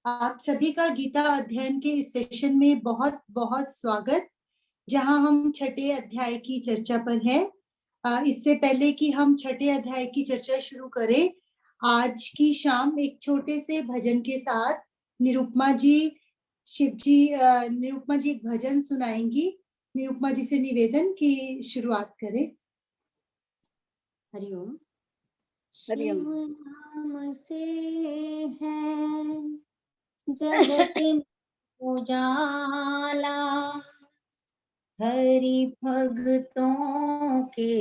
आप सभी का गीता अध्ययन के इस सेशन में बहुत बहुत स्वागत, जहां हम छठे अध्याय की चर्चा पर हैं। इससे पहले कि हम छठे अध्याय की चर्चा शुरू करें, आज की शाम एक छोटे से भजन के साथ निरुपमा जी एक भजन सुनाएंगी। निरुपमा जी से निवेदन की शुरुआत करें। हरिओम। हरिओम। शिव नाम से है जगत उजाला, हरि भक्तों के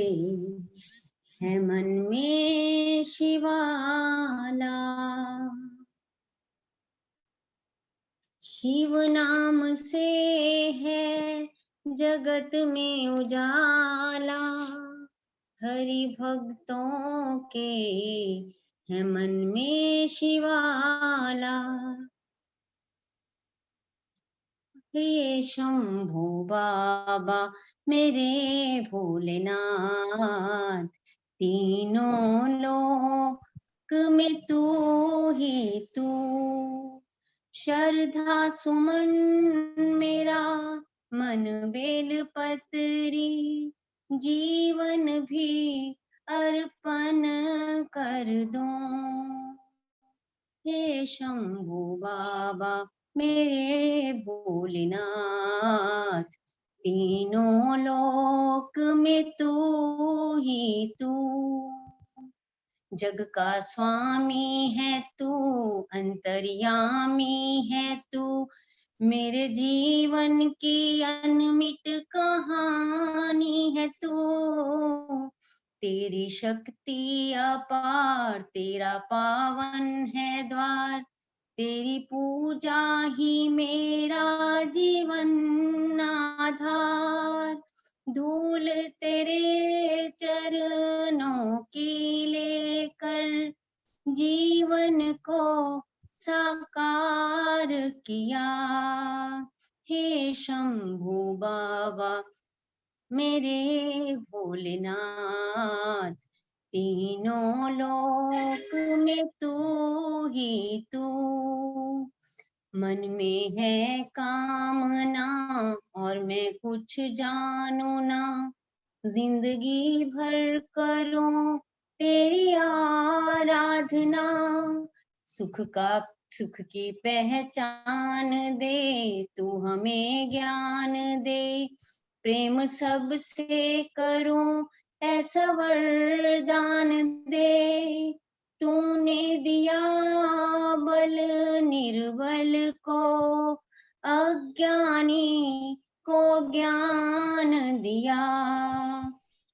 है मन में शिवाला। शिव नाम से है जगत में उजाला, हरि भक्तों के है मन में शिवाला। हे शंभू बाबा मेरे भोलेनाथ, तीनों लोक में तू ही तू। श्रद्धा सुमन मेरा मन बेल पत्री, जीवन भी अर्पण कर दूं। हे शंभू बाबा मेरे भोलेनाथ, तीनों लोक में तू ही तू। जग का स्वामी है तू, अंतर्यामी है तू, मेरे जीवन की अनमिट कहानी है तू। तेरी शक्ति अपार, तेरा पावन है द्वार, तेरी पूजा ही मेरा जीवन आधार। धूल तेरे चरणों की लेकर जीवन को साकार किया। हे शंभू बाबा मेरे भोलेनाथ, तीनों लोक में तू ही तू। मन में है कामना और मैं कुछ जानू ना, जिंदगी भर करूं तेरी आराधना। सुख की पहचान दे, तू हमें ज्ञान दे, प्रेम सबसे करूं ऐसा वरदान दे। तूने दिया बल निर्बल को, अज्ञानी को ज्ञान दिया।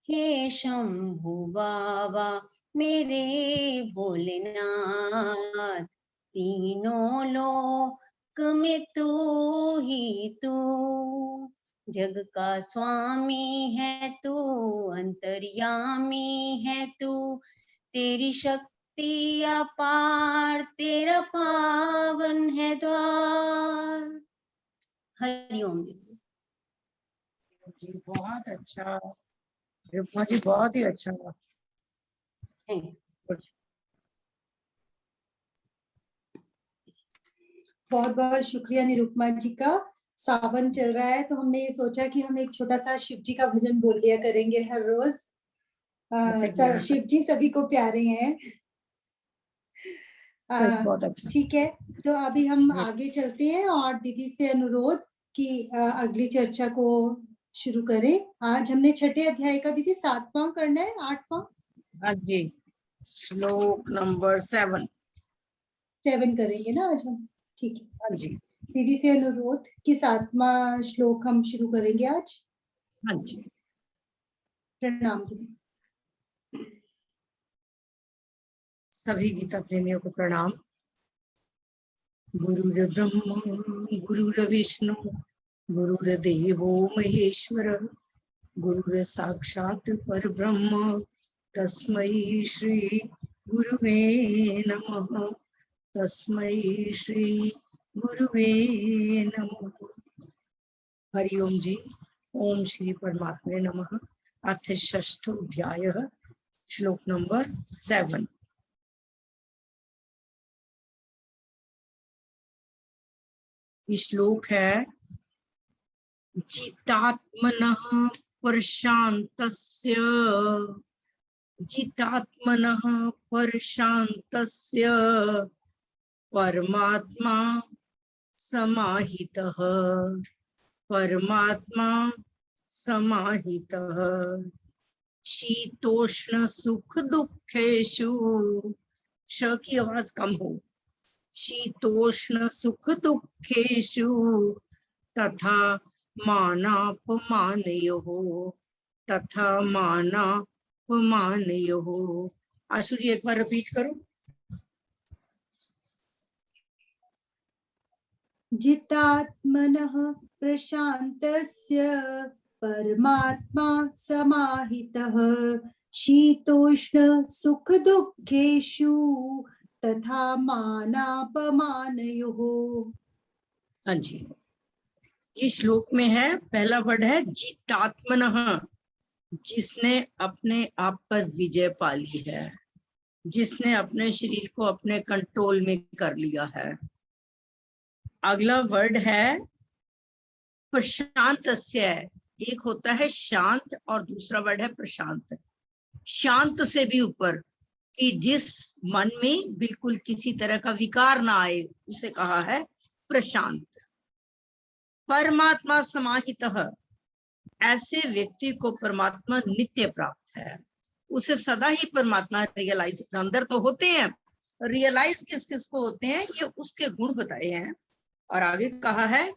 हे शंभू बाबा मेरे भोलेनाथ, तीनों लोक में तू ही तू। जग का स्वामी है तू, अंतर्यामी है तू, तेरी शक्ति अपार, तेरा पावन है द्वार। हरिओम जी बहुत अच्छा, निरुपमा जी बहुत ही अच्छा। बहुत बहुत शुक्रिया निरुपमा जी का। सावन चल रहा है तो हमने ये सोचा कि हम एक छोटा सा शिव जी का भजन बोल लिया करेंगे हर रोज। शिव जी सभी को प्यारे हैं। बहुत अच्छा। ठीक है, तो अभी हम आगे चलते हैं और दीदी से अनुरोध कि अगली चर्चा को शुरू करें। आज हमने छठे अध्याय का दीदी 7वां करना है, 8वां? हाँ जी, श्लोक नंबर 7 करेंगे ना आज हम। ठीक है, हाँ जी, दीदी से अनुरोध कि 7वां श्लोक हम शुरू करेंगे आज। हाँ जी। प्रणाम दीदी। सभी गीता प्रेमियों को प्रणाम। गुरुर् ब्रह्मा गुरुर् विष्णु गुरुर्देवो महेश्वर, गुरुर् साक्षात् परब्रह्म, तस्मै श्री गुरुवे नमः। तस्मै श्री गुरुवे नमः। हरिओम जी। ओम श्री परमात्मे नमः। अथ षष्ठोऽध्यायः, श्लोक नंबर 7। ये श्लोक है जितात्मनः प्रशान्तस्य, जितात्मनः प्रशान्तस्य परमात्मा समाहितः, परमात्मा समाहितः शीतोष्ण सुख दुखेषु, श की आवाज कम हो, शीतोष्ण सुख दुखेषु तथा मानापमानयोः, तथा मानापमानयोः। आशु जी एक बार रिपीट करो। जितात्मनः प्रशान्तस्य परमात्मा समाहितः शीतोष्ण सुख दुखेषु तथा मानापमानयोः। हाँ जी, ये श्लोक में है, पहला वर्ड है जितात्मनः, जिसने अपने आप पर विजय पा ली है, जिसने अपने शरीर को अपने कंट्रोल में कर लिया है। अगला वर्ड है प्रशांतस्य, एक होता है शांत और दूसरा वर्ड है प्रशांत। शांत से भी ऊपर, कि जिस मन में बिल्कुल किसी तरह का विकार ना आए, उसे कहा है प्रशांत। परमात्मा समाहितः, ऐसे व्यक्ति को परमात्मा नित्य प्राप्त है, उसे सदा ही परमात्मा रियलाइज, अंदर तो होते हैं, रियलाइज किस किस को होते हैं, ये उसके गुण बताए हैं। और आगे कहा है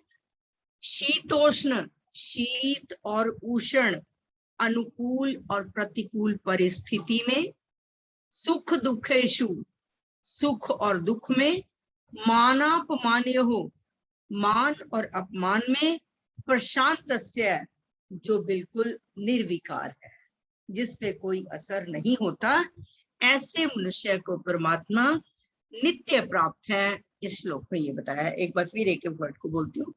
शीतोष्ण, शीत और उष्ण, अनुकूल और प्रतिकूल परिस्थिति में, सुख दुखेषु, सुख और दुख में, मानापमान्य हो, मान और अपमान में, प्रशांतस्य, जो बिल्कुल निर्विकार है, जिस पे कोई असर नहीं होता, ऐसे मनुष्य को परमात्मा नित्य प्राप्त है। इस श्लोक में ये बताया है। एक बार फिर एक वर्ड को बोलती हूँ,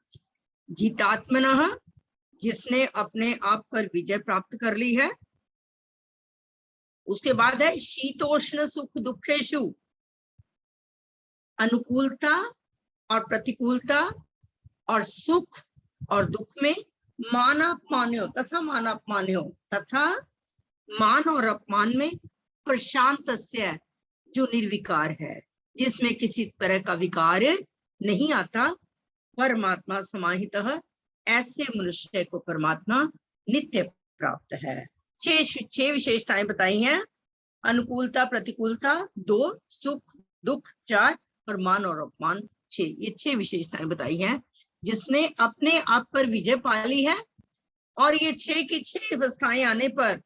जितात्मनः, जिसने अपने आप पर विजय प्राप्त कर ली है। उसके बाद है शीतोष्ण सुख दुखेषु, अनुकूलता और प्रतिकूलता और सुख और दुख में, मानापमान्यो तथा मानापमान्यो, तथा मान और अपमान में, प्रशांतस्य, जो निर्विकार है, जिसमें किसी तरह का विकार नहीं आता, परमात्मा समाहितः, ऐसे मनुष्य को परमात्मा नित्य प्राप्त है। छह विशेषताएं बताई हैं, अनुकूलता प्रतिकूलता 2, सुख दुख 4 और मान और अपमान 6। ये 6 विशेषताएं बताई हैं। जिसने अपने आप पर विजय पा ली है और ये 6 की 6 अवस्थाएं आने पर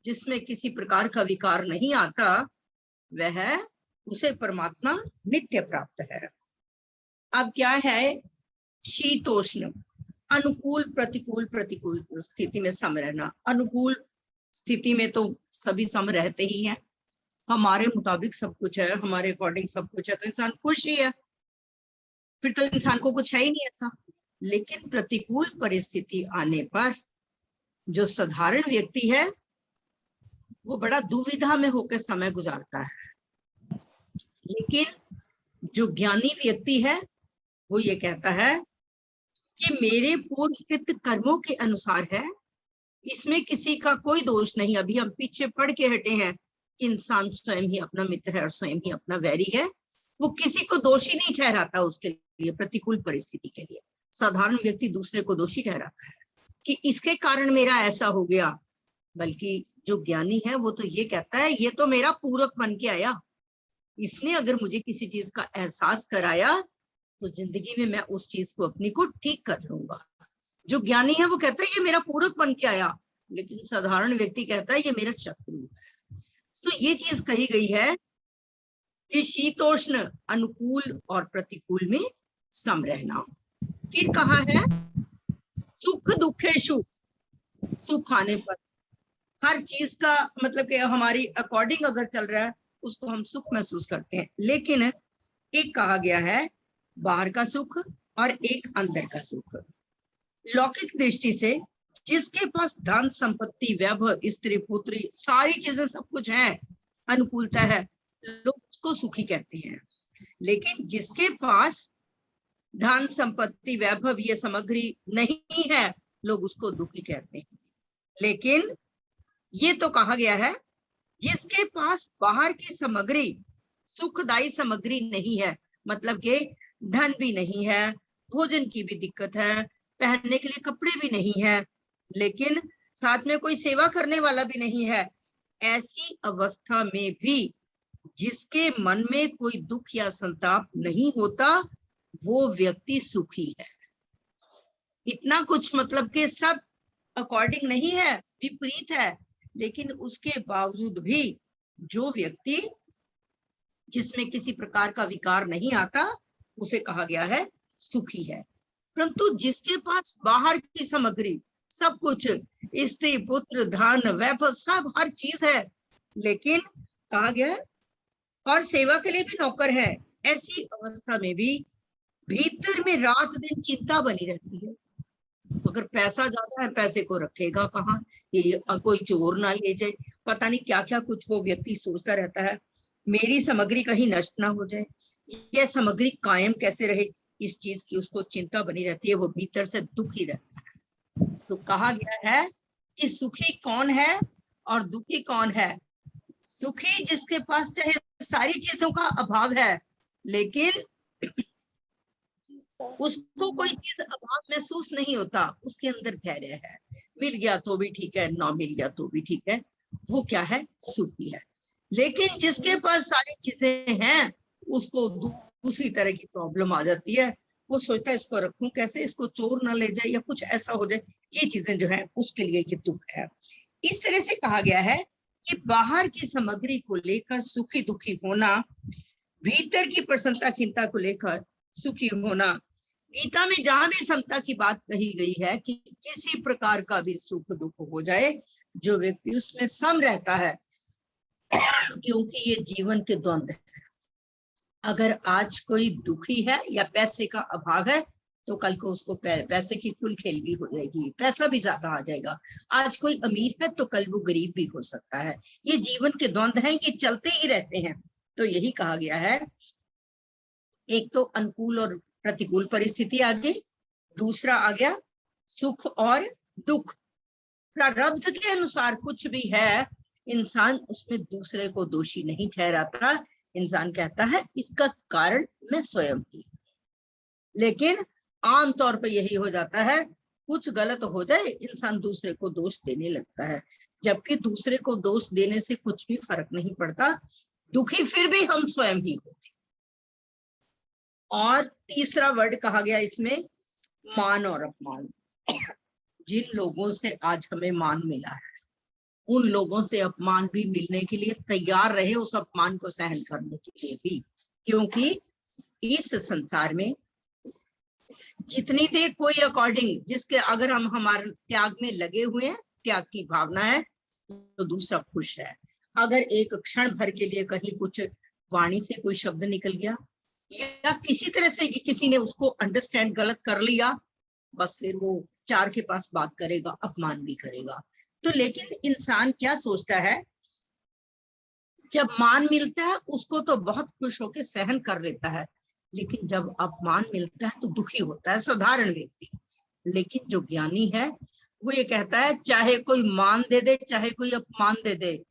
जिसमें किसी प्रकार का विकार नहीं आता, वह उसे परमात्मा नित्य प्राप्त है। अब क्या है शीतोष्ण, अनुकूल प्रतिकूल, प्रतिकूल स्थिति में सम रहना। अनुकूल स्थिति में तो सभी सम रहते ही हैं, हमारे मुताबिक सब कुछ है, हमारे अकॉर्डिंग सब कुछ है, तो इंसान खुश ही है, फिर तो इंसान को कुछ है ही नहीं ऐसा। लेकिन प्रतिकूल परिस्थिति आने पर जो साधारण व्यक्ति है वो बड़ा दुविधा में होकर समय गुजारता है, लेकिन जो ज्ञानी व्यक्ति है वो ये कहता है कि मेरे पूर्वकृत कर्मों के अनुसार है, इसमें किसी का कोई दोष नहीं। अभी हम पीछे पढ़ के हटे हैं कि इंसान स्वयं ही अपना मित्र है और स्वयं ही अपना वैरी है, वो किसी को दोषी नहीं ठहराता उसके लिए, प्रतिकूल परिस्थिति के लिए। साधारण व्यक्ति दूसरे को दोषी ठहराता है कि इसके कारण मेरा ऐसा हो गया, बल्कि जो ज्ञानी है वो तो ये कहता है ये तो मेरा पूरक बन के आया, इसने अगर मुझे किसी चीज का एहसास कराया तो जिंदगी में मैं उस चीज को अपनी को ठीक कर लूंगा। जो ज्ञानी है वो कहता है ये मेरा पूरक बन के आया, लेकिन साधारण व्यक्ति कहता है ये मेरा शत्रु है। सो ये चीज कही गई है कि शीतोष्ण, अनुकूल और प्रतिकूल में सम रहना। फिर कहा है सुख दुखेषु, सुख आने पर, हर चीज का मतलब कि हमारी अकॉर्डिंग अगर चल रहा है उसको हम सुख महसूस करते हैं, लेकिन एक कहा गया है बाहर का सुख और एक अंदर का सुख। लौकिक दृष्टि से जिसके पास धन संपत्ति वैभव स्त्री पुत्री सारी चीजें सब कुछ है, अनुकूलता है, लोग उसको सुखी कहते हैं। लेकिन जिसके पास धन संपत्ति वैभव ये सामग्री नहीं है, लोग उसको दुखी कहते हैं। लेकिन ये तो कहा गया है जिसके पास बाहर की सामग्री, सुखदायी सामग्री नहीं है, मतलब कि धन भी नहीं है, भोजन की भी दिक्कत है, पहनने के लिए कपड़े भी नहीं है, लेकिन साथ में कोई सेवा करने वाला भी नहीं है, ऐसी अवस्था में भी जिसके मन में कोई दुख या संताप नहीं होता, वो व्यक्ति सुखी है। इतना कुछ मतलब कि सब अकॉर्डिंग नहीं है, विपरीत है, लेकिन उसके बावजूद भी जो व्यक्ति जिसमें किसी प्रकार का विकार नहीं आता, उसे कहा गया है सुखी है। परंतु जिसके पास बाहर की सामग्री, सब कुछ, स्त्री पुत्र धन वैभव सब हर चीज है, लेकिन कहा गया है और सेवा के लिए भी नौकर है, ऐसी अवस्था में भी भीतर में रात दिन चिंता बनी रहती है। अगर पैसा ज्यादा है, पैसे को रखेगा कहाँ, ये कोई चोर ना ले जाए, पता नहीं क्या क्या कुछ वो व्यक्ति सोचता रहता है, मेरी सामग्री कहीं नष्ट ना हो जाए, यह सामग्री कायम कैसे रहे, इस चीज की उसको चिंता बनी रहती है, वो भीतर से दुखी रहता है। तो कहा गया है कि सुखी कौन है और दुखी कौन है। सुखी जिसके पास चाहे सारी चीजों का अभाव है, लेकिन उसको कोई चीज अभाव महसूस नहीं होता, उसके अंदर धैर्य है, मिल गया तो भी ठीक है, ना मिल गया तो भी ठीक है, वो क्या है, सुखी है। लेकिन जिसके पास सारी चीजें हैं, उसको दूसरी तरह की प्रॉब्लम आ जाती है, वो सोचता है इसको रखूं कैसे, इसको चोर ना ले जाए या कुछ ऐसा हो जाए, ये चीजें जो है उसके लिए ये दुख है। इस तरह से कहा गया है कि बाहर की सामग्री को लेकर सुखी दुखी होना, भीतर की प्रसन्नता चिंता को लेकर सुखी होना। गीता में जहां भी समता की बात कही गई है कि किसी प्रकार का भी सुख दुख हो जाए, जो व्यक्ति उसमें सम रहता है, क्योंकि ये जीवन के द्वंद्व है। अगर आज कोई दुखी है या पैसे का अभाव है, तो कल को उसको पैसे की कुल खेल भी हो जाएगी, पैसा भी ज्यादा आ जाएगा। आज कोई अमीर है तो कल वो गरीब भी हो सकता है। ये जीवन के द्वंद्व हैं, ये चलते ही रहते हैं। तो यही कहा गया है, एक तो अनुकूल और प्रतिकूल परिस्थिति आ गई, दूसरा आ गया सुख और दुख। प्रारब्ध के अनुसार कुछ भी है, इंसान उसमें दूसरे को दोषी नहीं ठहराता, इंसान कहता है इसका कारण मैं स्वयं ही। लेकिन आमतौर पर यही हो जाता है, कुछ गलत हो जाए इंसान दूसरे को दोष देने लगता है, जबकि दूसरे को दोष देने से कुछ भी फर्क नहीं पड़ता, दुखी फिर भी हम स्वयं ही होते। और तीसरा वर्ड कहा गया इसमें, मान और अपमान। जिन लोगों से आज हमें मान मिला है, उन लोगों से अपमान भी मिलने के लिए तैयार रहे, उस अपमान को सहन करने के लिए भी, क्योंकि इस संसार में जितनी देर कोई अकॉर्डिंग, जिसके अगर हम हमारे त्याग में लगे हुए हैं, त्याग की भावना है, तो दूसरा खुश है। अगर एक क्षण भर के लिए कहीं कुछ वाणी से कोई शब्द निकल गया या किसी तरह से किसी ने उसको अंडरस्टैंड गलत कर लिया, बस फिर वो चार के पास बात करेगा, अपमान भी करेगा। तो लेकिन इंसान क्या सोचता है, जब मान मिलता है उसको तो बहुत खुश होकर सहन कर लेता है, लेकिन जब अपमान मिलता है तो दुखी होता है साधारण व्यक्ति। लेकिन जो ज्ञानी है वो ये कहता है, चाहे कोई मान दे दे चाहे कोई अपमान दे दे,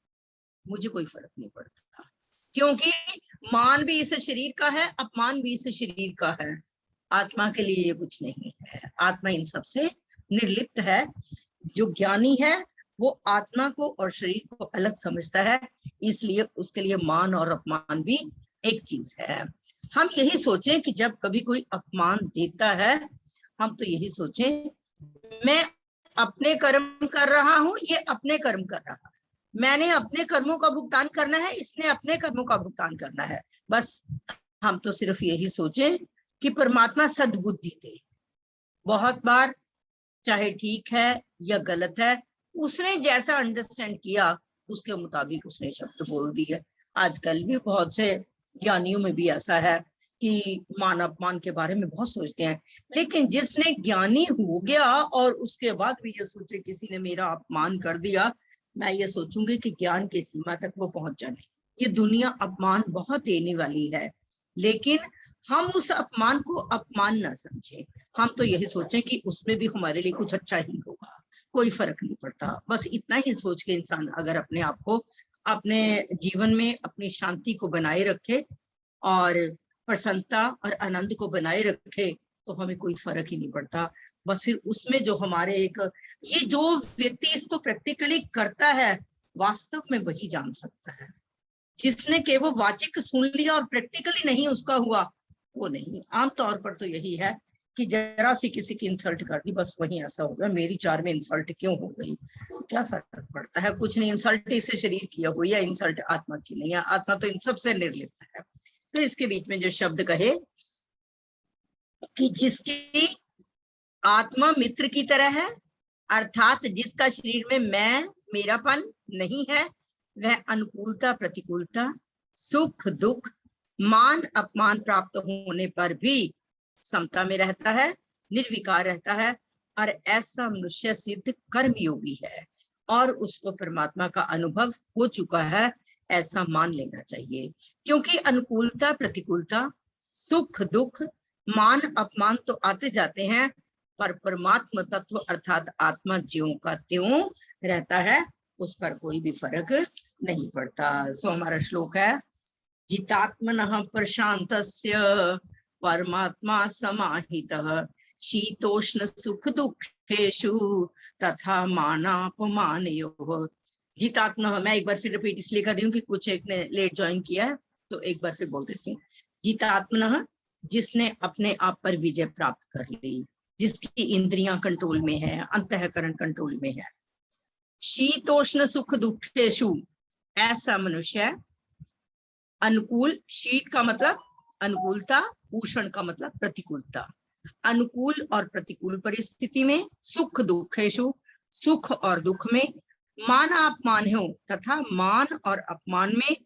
मुझे कोई फर्क नहीं पड़ता, क्योंकि मान भी इस शरीर का है, अपमान भी इस शरीर का है। आत्मा के लिए ये कुछ नहीं है, आत्मा इन सब से निर्लिप्त है। जो ज्ञानी है वो आत्मा को और शरीर को अलग समझता है, इसलिए उसके लिए मान और अपमान भी एक चीज है। हम यही सोचें कि जब कभी कोई अपमान देता है, हम तो यही सोचें, मैं अपने कर्म कर रहा हूं, ये अपने कर्म कर रहा है, मैंने अपने कर्मों का भुगतान करना है, इसने अपने कर्मों का भुगतान करना है। बस हम तो सिर्फ यही सोचें कि परमात्मा सद्बुद्धि दे। बहुत बार चाहे ठीक है या गलत है, उसने जैसा अंडरस्टैंड किया उसके मुताबिक उसने शब्द बोल दिए। आजकल भी बहुत से ज्ञानियों में भी ऐसा है कि मान अपमान के बारे में बहुत सोचते हैं, लेकिन जिसने ज्ञानी हो गया और उसके बाद भी ये सोचे किसी ने मेरा अपमान कर दिया, मैं ये सोचूंगी कि ज्ञान की सीमा तक वो पहुंच जाए। ये दुनिया अपमान बहुत देने वाली है, लेकिन हम उस अपमान को अपमान ना समझें, हम तो यही सोचें कि उसमें भी हमारे लिए कुछ अच्छा ही होगा, कोई फर्क नहीं पड़ता। बस इतना ही सोच के इंसान अगर अपने आप को, अपने जीवन में अपनी शांति को बनाए रखे और प्रसन्नता और आनंद को बनाए रखे, तो हमें कोई फर्क ही नहीं पड़ता। बस फिर उसमें जो हमारे एक, ये जो व्यक्ति इसको प्रैक्टिकली करता है वास्तव में वही जान सकता है। जिसने केवल वाचिक सुन लिया और प्रैक्टिकली नहीं उसका हुआ, वो नहीं। आमतौर पर तो यही है कि जरा सी किसी की इंसल्ट कर दी, बस वही ऐसा हो गया, मेरी 4 में इंसल्ट क्यों हो गई, क्या फर्क पड़ता है, कुछ नहीं। इंसल्ट इसे शरीर की हुई है, इंसल्ट आत्मा की नहीं है, आत्मा तो इन सबसे निर्लिप्त है। तो इसके बीच में जो शब्द कहे कि जिसकी आत्मा मित्र की तरह है, अर्थात जिसका शरीर में मैं मेरापन नहीं है, वह अनुकूलता प्रतिकूलता, सुख दुख, मान अपमान प्राप्त होने पर भी समता में रहता है, निर्विकार रहता है, और ऐसा मनुष्य सिद्ध कर्म योगी है और उसको परमात्मा का अनुभव हो चुका है, ऐसा मान लेना चाहिए। क्योंकि अनुकूलता प्रतिकूलता, सुख दुख, मान अपमान तो आते जाते हैं, पर परमात्मा तत्व अर्थात आत्मा ज्यों का त्यों रहता है, उस पर कोई भी फर्क नहीं पड़ता। सो हमारा श्लोक है, जितात्मनः प्रशांतस्य परमात्मा समाहितः, शीतोष्ण सुख दुखेषु तथा मानापमानयोः। जितात्मनः, मैं एक बार फिर रिपीट इसलिए कर रही हूँ कि कुछ एक ने लेट ज्वाइन किया है, तो एक बार फिर बोल देती हूँ। जितात्मनः, जिसने अपने आप पर विजय प्राप्त कर ली, जिसकी इंद्रियां कंट्रोल में है, अंतःकरण कंट्रोल में है। शीतोष्ण सुख दुखेषु, ऐसा मनुष्य अनुकूल, शीत का मतलब अनुकूलता, उष्ण का मतलब प्रतिकूलता, अनुकूल और प्रतिकूल परिस्थिति में, सुख दुखेषु, सुख और दुख में, मान अपमान हो तथा मान और अपमान में,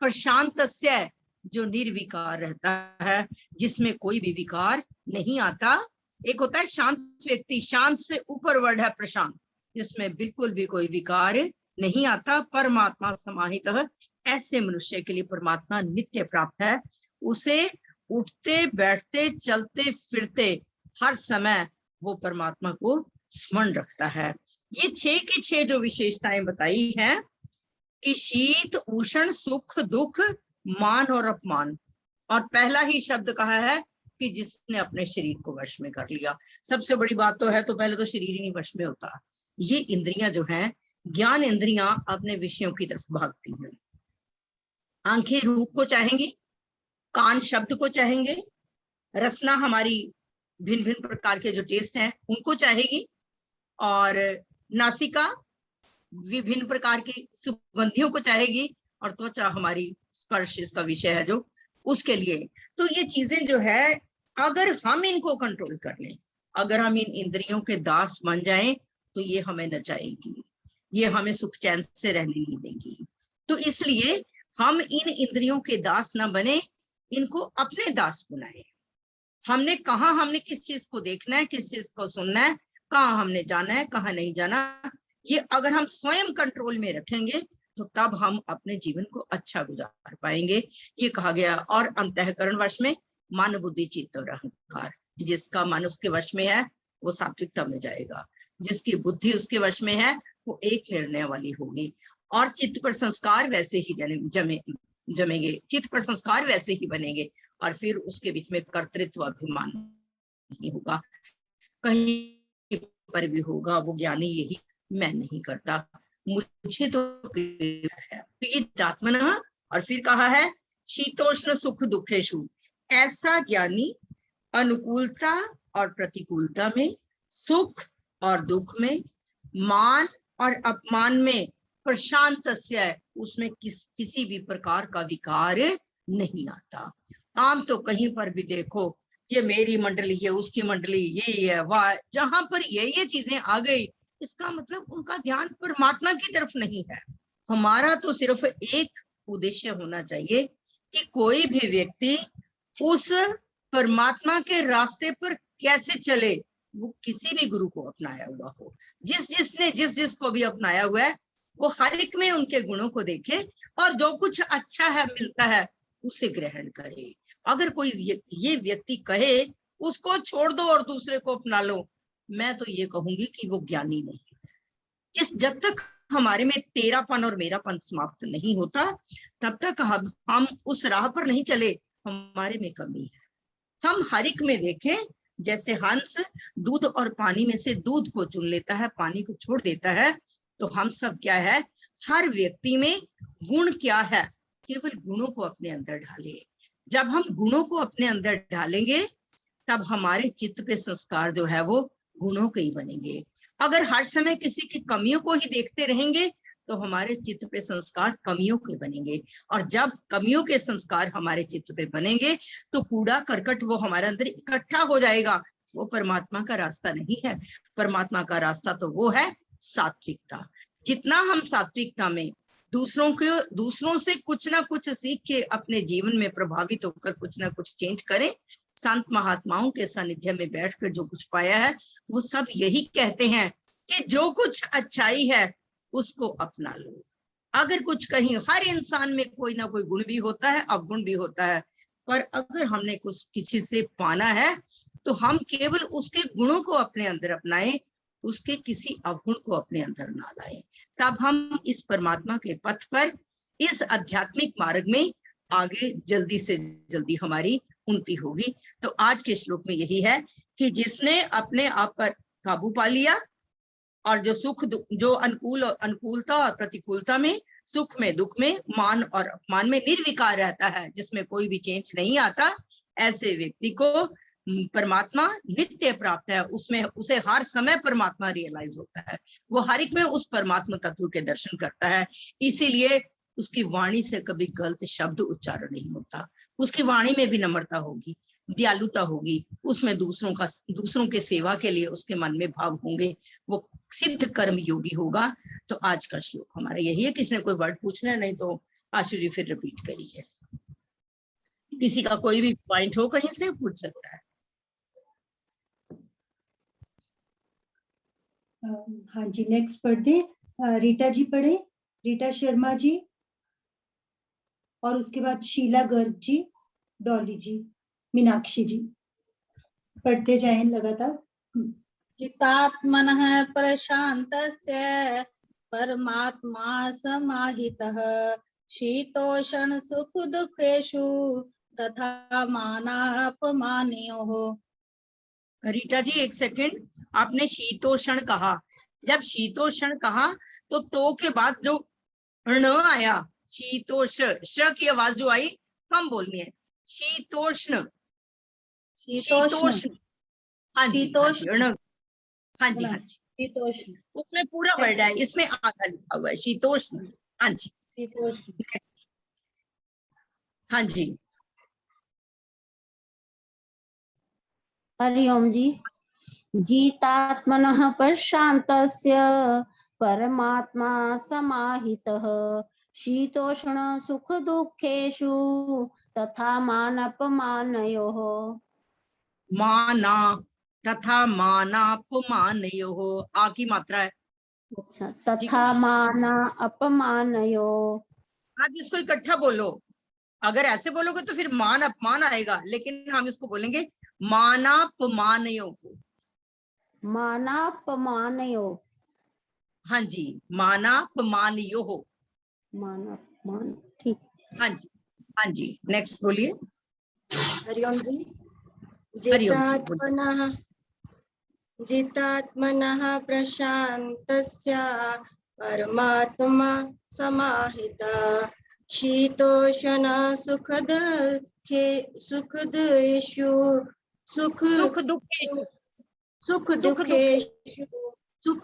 प्रशांतस्य, जो निर्विकार रहता है, जिसमें कोई भी विकार नहीं आता। एक होता है शांत व्यक्ति, शांत से ऊपर वर्ड है प्रशांत, जिसमें बिल्कुल भी कोई विकार नहीं आता, परमात्मा समाहित है। ऐसे मनुष्य के लिए परमात्मा नित्य प्राप्त है, उसे उठते बैठते चलते फिरते हर समय वो परमात्मा को स्मरण रखता है। ये 6 की 6 जो विशेषताएं बताई हैं कि शीत उष्ण सुख दुख मान और अपमान, और पहला ही शब्द कहा है कि जिसने अपने शरीर को वश में कर लिया। सबसे बड़ी बात तो है, तो पहले तो शरीर ही नहीं वश में होता, ये इंद्रियां जो हैं, ज्ञान इंद्रियां अपने विषयों की तरफ भागती हैं। आंखें रूप को चाहेंगी, कान शब्द को चाहेंगे, रसना हमारी भिन्न भिन्न प्रकार के जो टेस्ट हैं उनको चाहेगी, और नासिका विभिन्न प्रकार की सुगंधियों को चाहेगी, और त्वचा हमारी स्पर्श इसका विषय है जो उसके लिए। तो ये चीजें जो है, अगर हम इनको कंट्रोल कर लें, अगर हम इन इंद्रियों के दास बन जाएं, तो ये हमें नचाएगी, ये हमें सुख चैन से रहने नहीं देंगी। तो इसलिए हम इन इंद्रियों के दास ना बने, इनको अपने दास बनाए। हमने कहा, हमने किस चीज को देखना है, किस चीज को सुनना है, कहाँ हमने जाना है, कहाँ नहीं जाना, ये अगर हम स्वयं कंट्रोल में रखेंगे, तो तब हम अपने जीवन को अच्छा गुजार पाएंगे। ये कहा गया, और अंतःकरण वश में मन बुद्धि चित्त और अहंकार, जिसका मन उसके वश में है वो सात्विकता में जाएगा, जिसकी बुद्धि उसके वश में है वो एक निर्णय वाली होगी, और चित्त पर संस्कार वैसे ही जमेंगे, चित्त पर संस्कार वैसे ही बनेंगे, और फिर उसके बीच में कर्तृत्व अभिमान नहीं होगा, कहीं पर भी होगा वो ज्ञानी यही, मैं नहीं करता, मुझे तो है। तो ये आत्मना, और फिर कहा है शीतोष्ण सुख दुखेषु, ऐसा ज्ञानी अनुकूलता और प्रतिकूलता में, सुख और दुख में, मान और अपमान में, प्रशांतस्य, उसमें किसी भी प्रकार का विकार नहीं आता। आम तो कहीं पर भी देखो, ये मेरी मंडली, ये उसकी मंडली, ये है वाह, जहां पर ये चीजें आ गई, इसका मतलब उनका ध्यान परमात्मा की तरफ नहीं है। हमारा तो सिर्फ एक उद्देश्य होना चाहिए कि कोई भी व्यक्ति उस परमात्मा के रास्ते पर कैसे चले, वो किसी भी गुरु को अपनाया हुआ हो, जिसने जिसको भी अपनाया हुआ है, वो हर एक में उनके गुणों को देखे, और जो कुछ अच्छा है मिलता है उसे ग्रहण करे, अगर कोई ये व्यक्ति कहे उसको छोड़ दो और दूसरे को अपना लो, मैं तो ये कहूंगी कि वो ज्ञानी नहीं। जब तक हमारे में तेरापन और मेरापन समाप्त नहीं होता, तब तक हम उस राह पर नहीं चले, हमारे में कमी है। हम हर एक में देखें, जैसे हंस दूध और पानी में से दूध को चुन लेता है, पानी को छोड़ देता है, तो हम सब क्या है, हर व्यक्ति में गुण क्या है, केवल गुणों को अपने अंदर डालें। जब हम गुणों को अपने अंदर डालेंगे, तब हमारे चित्त पे संस्कार जो है वो गुणों के ही बनेंगे। अगर हर समय किसी की कमियों को ही देखते रहेंगे, तो हमारे चित्त पे संस्कार कमियों के बनेंगे। और जब कमियों के संस्कार हमारे चित्त पे बनेंगे, तो कूड़ा करकट वो हमारे अंदर इकट्ठा हो जाएगा। वो परमात्मा का रास्ता नहीं है। परमात्मा का रास्ता तो वो है सात्विकता। जितना हम सात्विकता में दूसरों से कुछ ना कुछ सीख के अपने जीवन में प्रभावित होकर कुछ ना कुछ चेंज करें, संत महात्माओं के सानिध्य में बैठकर जो कुछ पाया है, वो सब यही कहते हैं कि जो कुछ अच्छाई है उसको अपना लो। अगर कुछ कहीं, हर इंसान में कोई ना कोई गुण भी होता है, अवगुण भी होता है, पर अगर हमने कुछ किसी से पाना है, तो हम केवल उसके गुणों को अपने अंदर अपनाएं, उसके किसी अवगुण को अपने अंदर ना लाएं। तब हम इस परमात्मा के पथ पर, इस आध्यात्मिक मार्ग में आगे जल्दी से जल्दी हमारी उन्नति होगी। तो आज के श्लोक में यही है कि जिसने अपने आप पर काबू पा लिया, और जो सुख जो अनुकूलता और प्रतिकूलता में, सुख में दुख में, मान और अपमान में निर्विकार रहता है, जिसमें कोई भी चेंज नहीं आता, ऐसे व्यक्ति को परमात्मा नित्य प्राप्त है। उसमें उसे हर समय परमात्मा रियलाइज होता है। वो हर एक में उस परमात्मा तत्व के दर्शन करता है। इसीलिए उसकी वाणी से कभी गलत शब्द उच्चारण नहीं होता। उसकी वाणी में विनम्रता होगी, दयालुता होगी, उसमें दूसरों के सेवा के लिए उसके मन में भाव होंगे, वो सिद्ध कर्म योगी होगा। तो आज का श्लोक हमारा यही है। किसी ने कोई वर्ड पूछना है, नहीं तो आशु जी फिर रिपीट करिए। किसी का कोई भी पॉइंट हो कहीं से पूछ सकता है। हाँ जी, नेक्स्ट पढ़ दे। रीटा जी पढ़े, रीटा शर्मा जी, और उसके बाद शीला गर्ग जी, डॉली जी, मीनाक्षी जी, पढ़ते जाएं लगातार। चित्तात्मनः प्रशान्तस्य परमात्मा समाहितः शीतोषण सुख दुखेषु तथा मानापमानयोः। रीटा जी एक सेकंड, आपने शीतोषण कहा। जब शीतोषण कहा तो के बाद जो ण आया, शीतोष, श की आवाज जो आई कम बोलनी है। शीतोष्ण, शीतोष्ण, हाँ जी, हाँ जी, हाँ जी, हाँ जी, शीतोष्ण, उसमें पूरा वर्ड है, इसमें आधा लिखा हुआ है, शीतोष्ण। हाँ जी, शीतोष्ण। हाँ जी, हरिओम जी। जितात्मनः प्रशान्तस्य परमात्मा समाहितः शीतोष्ण सुख दुखेषु तथा मानापमानयोः। माना तथा मानापमानयोः, आ की मात्रा है। अच्छा, तथा माना अपमानयोः। आप इसको इकट्ठा बोलो। अगर ऐसे बोलोगे तो फिर मान अपमान आएगा, लेकिन हम इसको बोलेंगे मानापमानयोः। मानापमानयोः। हाँ जी, मानापमानयोः। मानापमान, ठीक। हाँ जी, हाँ जी, नेक्स्ट बोलिए। हरिओम जी। हरिओम जी, जितात्मनः प्रशान्तस्य परमात्मा समाहितः शीतोषण सुखदुखेषु सुख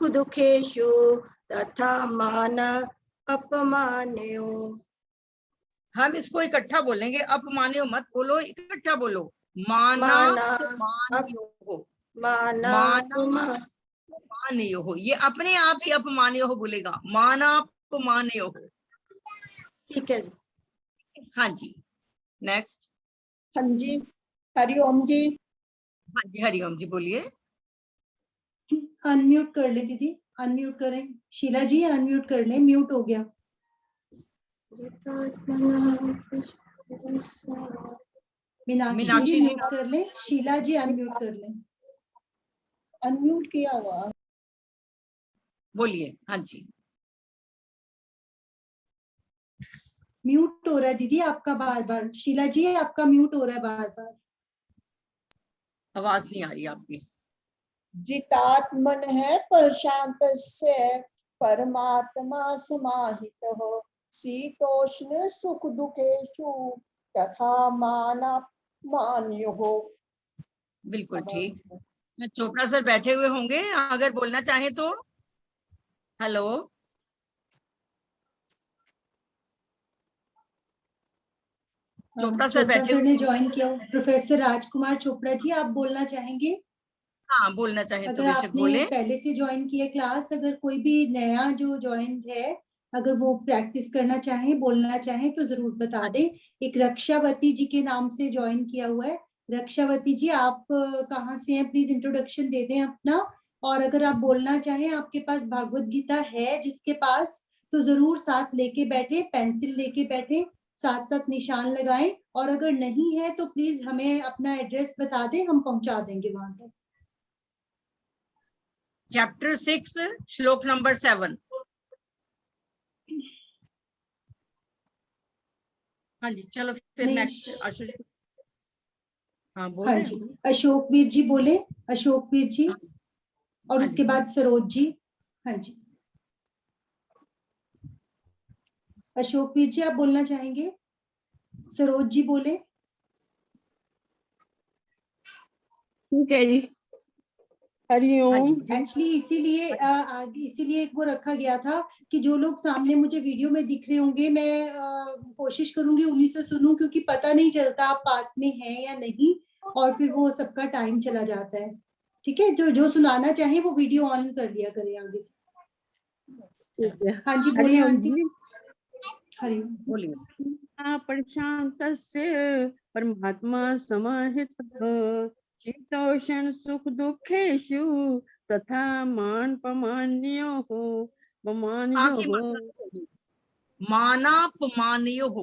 दुखेषु तथा मान अपमानयोः। हम इसको इकट्ठा बोलेंगे, अपमानयो मत बोलो, इकट्ठा बोलो। मानापमानयोः, मानापमानयोः, ये अपने आप ही अपमानयोः बोलेगा, मानापमानयोः। ठीक है जी। हाँ जी, नेक्स्ट। हाँ जी, हरिओम जी। हाँ जी, हरिओम जी बोलिए। अनम्यूट कर ले दीदी, अनम्यूट करें। शीला जी अनम्यूट कर ले, म्यूट हो गया। मीनाक्षी मीनाक्षी जी जी, म्यूट कर लें, शीला जी अनम्यूट कर लें। अनम्यूट किया हुआ। बोलिए। हाँ जी, म्यूट हो रहा है दीदी आपका बार बार, शीला जी आपका म्यूट हो रहा है बार बार। आवाज नहीं आ रही आपकी। जितात्मन है प्रशांतस्य परमात्मा समाहितः शीतोष्ण सुख दुखेषु तथा मानमान्योः। बिल्कुल ठीक। चोपड़ा सर बैठे हुए होंगे, अगर बोलना चाहें तो। हेलो, चोपड़ा सर चोपड़ा बैठे सर ने हुए। ज्वाइन किया। प्रोफेसर राजकुमार चोपड़ा जी आप बोलना चाहेंगे? हाँ, बोलना चाहें तो अगर बेशक आपने बोले। पहले से ज्वाइन किया क्लास, अगर कोई भी नया जो ज्वाइन है, अगर वो प्रैक्टिस करना चाहे, बोलना चाहे तो जरूर बता दें। एक रक्षावती जी के नाम से ज्वाइन किया हुआ है। रक्षावती जी आप कहाँ से हैं, प्लीज इंट्रोडक्शन दे दें अपना। और अगर आप बोलना चाहें, आपके पास भागवत गीता है जिसके पास, तो जरूर साथ लेके बैठे, पेंसिल लेके बैठे, साथ साथ निशान लगाएं। और अगर नहीं है तो प्लीज हमें अपना एड्रेस बता दें, हम पहुंचा देंगे वहां तक। चैप्टर 6 श्लोक नंबर 7। हाँ जी, चलो फिर नहीं, नेक्स्ट आशुष। हाँ, बोल हाँ रहे जी, हैं। अशोक वीर जी बोले, अशोक वीर जी। हाँ, और हाँ उसके जी, बाद सरोज जी। हाँ जी, अशोक वीर जी आप बोलना चाहेंगे? सरोज जी बोले। ठीक है जी। हाँ हरिओम। जी, एक्चुअली इसीलिए एक वो रखा गया था कि जो लोग सामने मुझे वीडियो में दिख रहे होंगे, मैं कोशिश करूंगी उन्हीं से सुनूं, क्योंकि पता नहीं चलता आप पास में हैं या नहीं, और फिर वो सबका टाइम चला जाता है। ठीक है, जो जो सुनाना चाहे वो वीडियो ऑन कर लिया करें आगे से। ठीक है। हाँ जी, बोले हरिओम आंटी। जी। हरिओम। बोलिए। प्रशांतस्य परमात्मा समाहितः शीतोष्ण सुख दुखेषु तथा मानपमान्योः आखिरी मात्रा बोलिए। मानापमानयोः।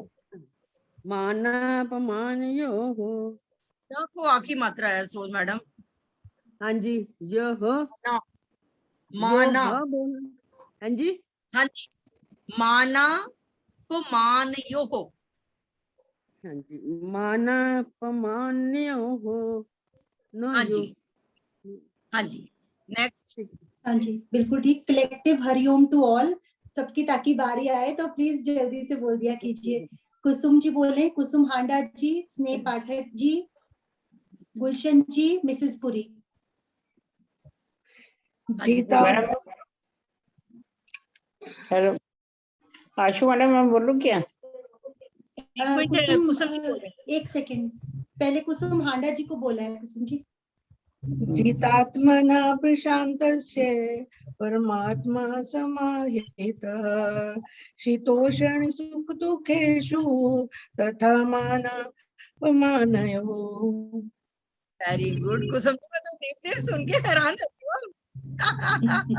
मानापमानयोः। क्या को आखिरी मात्रा है सोज मैडम? हाँ जी, यह ना, माना। बोल। हाँ जी, हाँ जी, मानापमानयोः। हाँ जी, मानापमान्योः। नो हाँ यो। जी, हाँ जी, नेक्स्ट। हाँ जी, बिल्कुल ठीक। कलेक्टिव हरिओम टू ऑल सबकी, ताकि बारी आए तो प्लीज जल्दी से बोल दिया कीजिए। कुसुम जी बोले, कुसुम हांडा जी, स्नेह पाठक जी, गुलशन जी, मिसेस पुरी। हाँ जी, जीता बोलिए। मैडम। हेलो आशु मैडम, मैं बोलूं क्या? एक मिनट, कुसुम कुसुम जी बोल रहे हैं। एक सेकंड, पहले कुसुम हांडा जी को बोला है। कुसुम जी। जितात्मना प्रशान्तस्य परमात्मा समाहितः शीतोष्ण सुख दुखेषु तथा मानपमानयोः। वेरी गुड कुसुम जी, मैं तो देखते सुन के हैरान रहती हूँ।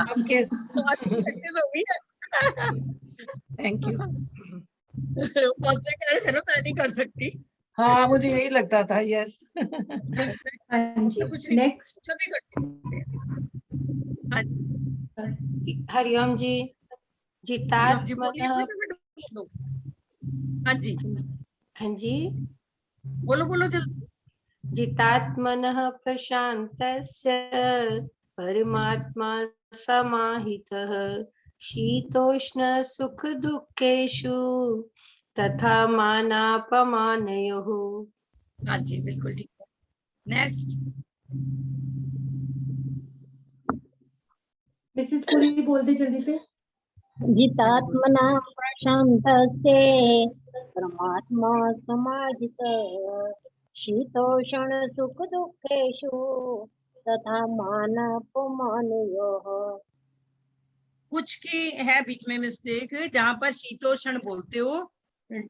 आपके काफी प्रैक्टिस हो गई है। Thank you. फर्स्ट डे कह रहे थे ना, मैं नहीं कर सकती। हाँ, मुझे यही लगता था। यस। हाँ जी, कुछ नहीं, नेक्स्ट। सभी कर सकते हैं। हाँ जी, हरिओम जी। कुसुम जी बोलिए। जितात्मनः। हाँ जी, हाँ जी। बोलो बोलो जल्दी। जितात्मनः प्रशान्तस्य परमात्मा समाहितः शीतोष्ण सुख दुखेषु तथा मानापमानयोः। हाँ जी, बिल्कुल ठीक है। नेक्स्ट। मिसेस पुरी बोल दे जल्दी से। जितात्मना प्रशांतस्य परमात्मा समाहितः शीतोष्ण सुख दुखेषु तथा मानापमानयोः। कुछ की है बीच में मिस्टेक, जहां पर शीतोष्ण बोलते हो,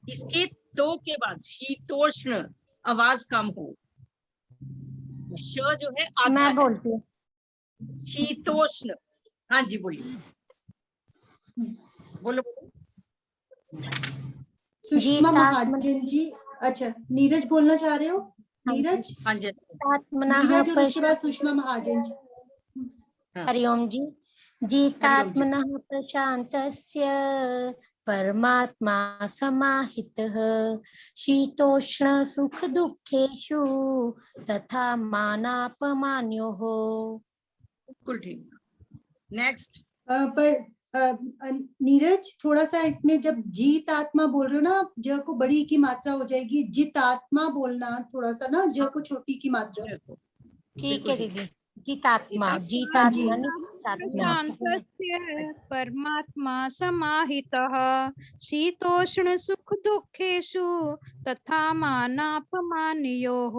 इसके तो के बाद शीतोष्ण आवाज कम हो। श जो है आधा मैं है। बोलती हूँ। शीतोष्ण। हाँ जी, बोलिए। बोलो बोलो। सुषमा जितात्मन। महाजन जी। अच्छा, नीरज बोलना चाह रहे हो? नीरज हाँ जी जितात्मनः नीरज और उसके बाद सुषमा महाजन जी। हरिओम जी। जितात्मनः प्रशान्तस्य परमात्मा समाहितः शीतोष्ण सुख दुःखेषु तथा मानापमानयोः। बिल्कुल ठीक। नेक्स्ट। नीरज थोड़ा सा इसमें जब जीत आत्मा बोल रहे हो ना, ज को बड़ी की मात्रा हो जाएगी, जित आत्मा बोलना थोड़ा सा ना, ज को छोटी की मात्रा। ठीक है दीदी। जितात्मा हाँ जी। जितात्मा जितात्मा प्रशान्तस्य परमात्मा समाहितः शीतोष्ण सुख दुःखेषु तथा मानापमानयोः।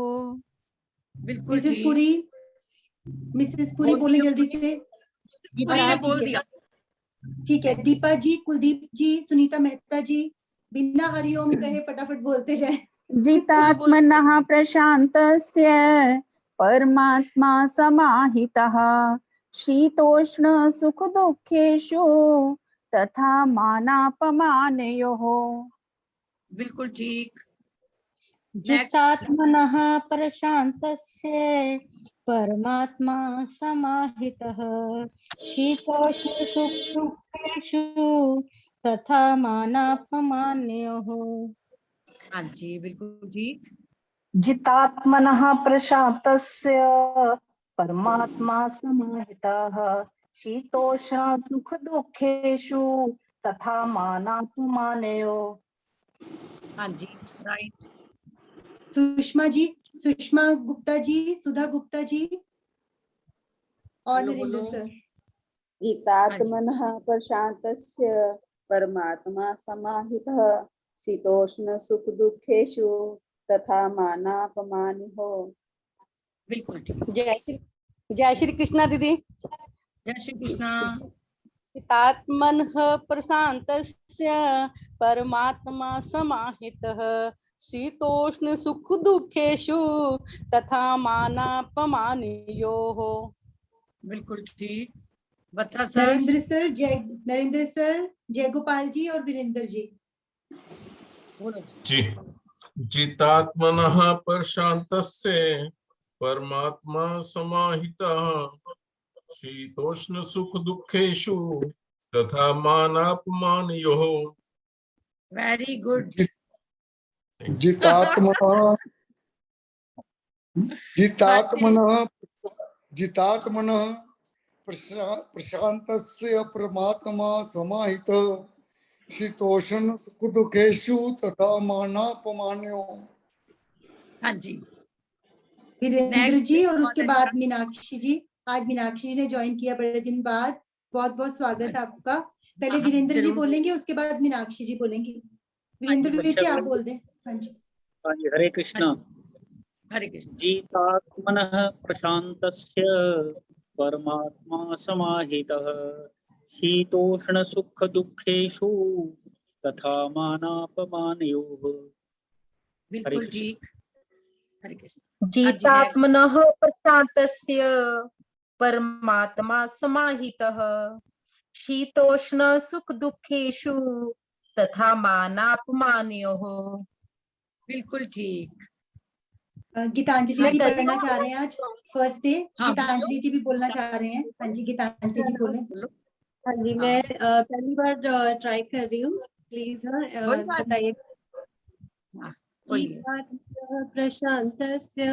बिल्कुल मिसेस ठीक। पुरी, मिसेस पुरी बोले जल्दी से। पुरी ने बोल दिया। ठीक है, दीपा जी, कुलदीप जी, सुनीता मेहता जी, बिना हरिओम कहे फटाफट बोलते जाए। जितात्मनः प्रशान्तस्य परमात्मा समाहितः शीतोष्ण सुख दुःखेषु तथा मानापमानयोः। बिल्कुल ठीक। जितात्मनः प्रशान्तस्य परमात्मा समाहितः शीतोष्ण सुख दुःखेषु तथा मानापमानयोः। हाँ जी बिल्कुल ठीक। जितात्मनः प्रशान्तस्य परमात्मा समाहितः शीतोष्ण सुख दुःखेषु तथा मानापमानयोः। हाँ जी राइट। सुषमा जी, सुषमा गुप्ता जी, सुधा गुप्ता जी और नरेंद्र सर। जितात्मनः प्रशान्तस्य परमात्मा समाहितः शीतोष्ण सुख दुःखेषु तथा मानापमानयोः। बिल्कुल ठीक। जय श्री कृष्णा दीदी। जय श्री कृष्णा। चितात्मनः प्रशान्तस्य परमात्मा समाहितः शीतोष्ण सुख दुःखेषु तथा मानापमानयोः। बिल्कुल ठीक। बत्रा सर। नरेंद्र सर, जयगोपाल जी और वीरेंद्र जी। जी। जितात्मनः प्रशान्तस्य परमात्मा समाहितः शीतोष्ण सुख दुःखेषु तथा मानापमानयोः। Very good. जितात्मनः प्रशान्तस्य परमात्मा समाहितः शीतोष्ण सुख दुःखेषु तथा मानापमानयोः। हाँ जी। वीरेंद्र जी और उसके बाद मीनाक्षी जी। आज मीनाक्षी जी ने ज्वाइन किया बड़े दिन बाद। बहुत बहुत स्वागत है आपका। पहले वीरेंद्र जी बोलेंगे, उसके बाद मीनाक्षी जी बोलेंगे। वीरेंद्र जी आप बोल दें। हाँ जी। हाँ जी, हरे कृष्णा। हरे कृष्ण। जितात्मनः प्रशान्तस्य परमात्मा समाहितः शीतोष्ण सुख दुःखेषु तथा मानापमानयोः। बिल्कुल ठीक। हरे कृष्ण। जितात्मनः प्रशान्तस्य परमात्मा समाहितः शीतोष्ण सुख दुःखेषु तथा मानापमानयोः। बिल्कुल ठीक। गीतांजलि जी पढ़ना चाह रहे हैं आज फर्स्ट डे। गीतांजलि जी भी बोलना चाह रहे हैं। हाँ जी, गीतांजलि जी बोले। हाँ जी, मैं पहली बार ट्राई कर रही हूँ। प्लीज बताइए। प्रशान्तस्य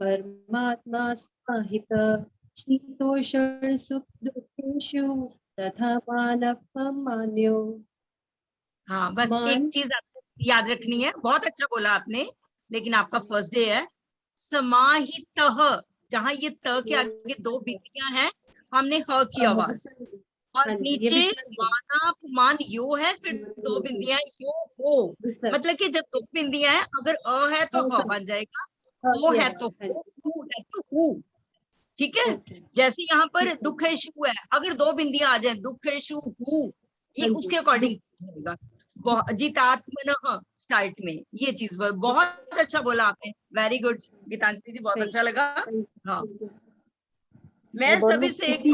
परमात्मा समाहितः शीतोष्ण सुख दुःखेषु तथा मानापमानयोः। हाँ, बस एक चीज आपको याद रखनी है। बहुत अच्छा बोला आपने, लेकिन आपका फर्स्ट डे है। समाहितः, जहाँ ये त के आगे दो बिंदियां हैं, हमने ह की आवाज, और नीचे मानापमान यो है, फिर दो बिंदियां यो हो। मतलब कि जब दो बिंदियां हैं, अगर अ है तो ह बन जाएगा, ओ है तो हु है तो हु। ठीक है। जैसे यहाँ पर दुखेशु है, अगर दो बिंदियां आ जाए, दुखेशु हु, ये उसके अकॉर्डिंग जाएगा। जितात्मनः स्टार्ट में ये चीज बहुत अच्छा बोला आपने। वेरी गुड गीतांजलि जी, बहुत अच्छा लगा। हाँ, मैं सभी से